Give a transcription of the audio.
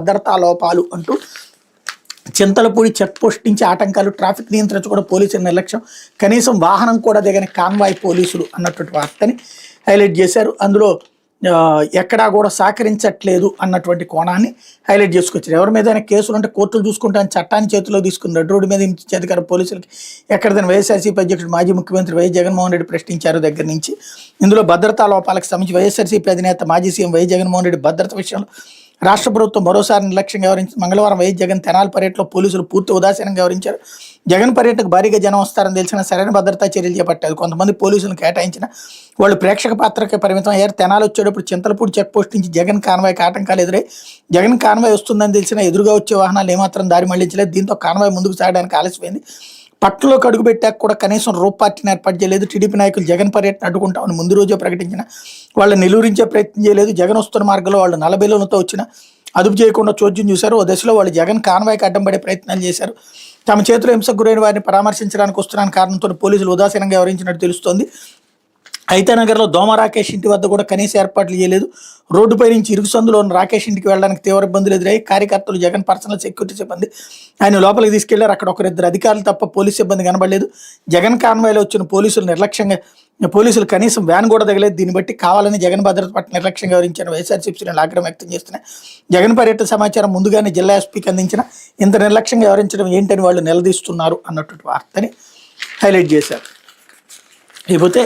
భద్రతా లోపాలు అంటూ చింతలపూడి చెక్ పోస్ట్ నుంచి ఆటంకాలు, ట్రాఫిక్ నియంత్రించకుండా పోలీసుల నిర్లక్ష్యం, కనీసం వాహనం కూడా దిగని కాన్వాయ్ పోలీసులు అన్నటువంటి వార్తని హైలైట్ చేశారు. అందులో ఎక్కడా కూడా సహకరించట్లేదు అన్నటువంటి కోణాన్ని హైలైట్ చేసుకొచ్చారు. ఎవరి మీదైనా కేసులు అంటే కోర్టులు చూసుకుంటాను చట్టాన్ని చేతిలో తీసుకుని రెడ్ రోడ్డు మీద ఇచ్చే అధికార పోలీసులకి ఎక్కడైనా వైఎస్ఆర్సీపీ అధ్యక్షుడు మాజీ ముఖ్యమంత్రి వైఎస్ జగన్మోహన్ రెడ్డి ప్రశ్నించారు దగ్గర నుంచి ఇందులో భద్రతా లోపాలకు సంబంధించి వైఎస్ఆర్సీపీ అధినేత మాజీ సీఎం వైఎస్ జగన్మోహన్ రెడ్డి భద్రత విషయంలో రాష్ట్ర ప్రభుత్వం మరోసారి నిర్లక్ష్యంగా వ్యవహరించింది. మంగళవారం వైఎస్ జగన్ తెనాలి పర్యటనలో పోలీసులు పూర్తి ఉదాసీనంగా వ్యవహరించారు. జగన్ పర్యటనకు భారీగా జనం వస్తారని తెలిసిన సరైన భద్రతా చర్యలు చేపట్టారు. కొంతమంది పోలీసులను కేటాయించిన వాళ్ళు ప్రేక్షక పాత్రకే పరిమితం అయ్యారు. తెనాలి వచ్చేటప్పుడు చింతలపూడి చెక్ పోస్ట్ నుంచి జగన్ కాన్వాయ్కి ఆటంకాలు ఎదురై జగన్ కాన్వాయ్ వస్తుందని తెలిసిన ఎదురుగా వచ్చే వాహనాలు ఏమాత్రం దారి మళ్లించలేదు. దీంతో కాన్వాయ్ ముందుకు సాగడానికి ఆలస్యమైంది. పట్టణంలోకి అడుగు పెట్టాక కూడా కనీసం రూప్ పార్టీని ఏర్పాటు చేయలేదు. టీడీపీ నాయకులు జగన్ పర్యటన అడ్డుకుంటామని ముందు రోజే ప్రకటించిన వాళ్ళని నిలువరించే ప్రయత్నం చేయలేదు. జగన్ వస్తున్న మార్గంలో వాళ్ళు నలబెలూన్లతో వచ్చిన అదుపు చేయకుండా చోద్యం చూశారు. ఓ దశలో వాళ్ళు జగన్ కాన్వాయ్కి అడ్డం పడే ప్రయత్నాలు చేశారు. తమ చేతిలో హింసకు గురైన వారిని పరామర్శించడానికి వస్తున్న కారణంతో పోలీసులు ఉదాసీనంగా వ్యవహరించినట్టు తెలుస్తోంది. ఐతానగర్లో దోమ రాకేష్ ఇంటి వద్ద కూడా కనీస ఏర్పాట్లు చేయలేదు. రోడ్డుపై నుంచి ఇరుగు సందులో ఉన్న రాకేష్ ఇంటికి వెళ్ళడానికి తీవ్ర ఇబ్బందులు ఎదురయ్యాయి. కార్యకర్తలు జగన్ పర్సనల్ సెక్యూరిటీ సిబ్బంది ఆయన లోపలికి తీసుకెళ్లారు. అక్కడ ఒకరిద్దరు అధికారులు తప్ప పోలీసు సిబ్బంది కనబడలేదు. జగన్ కాన్వాయ్లో వచ్చిన పోలీసులు కనీసం వ్యాన్ కూడా తగలేదు. దీన్ని బట్టి కావాలని జగన్ భద్రత పట్ల నిర్లక్ష్యంగా వివరించిన వైఎస్ఆర్సీపీ శ్రేణులు ఆగ్రహం వ్యక్తం చేస్తున్నాయి. జగన్ పర్యటన సమాచారం ముందుగానే జిల్లా ఎస్పీకి అందించిన ఇంత నిర్లక్ష్యంగా వ్యవహరించడం ఏంటని వాళ్ళు నిలదీస్తున్నారు అన్నటువంటి వార్తని హైలైట్ చేశారు. ఇకపోతే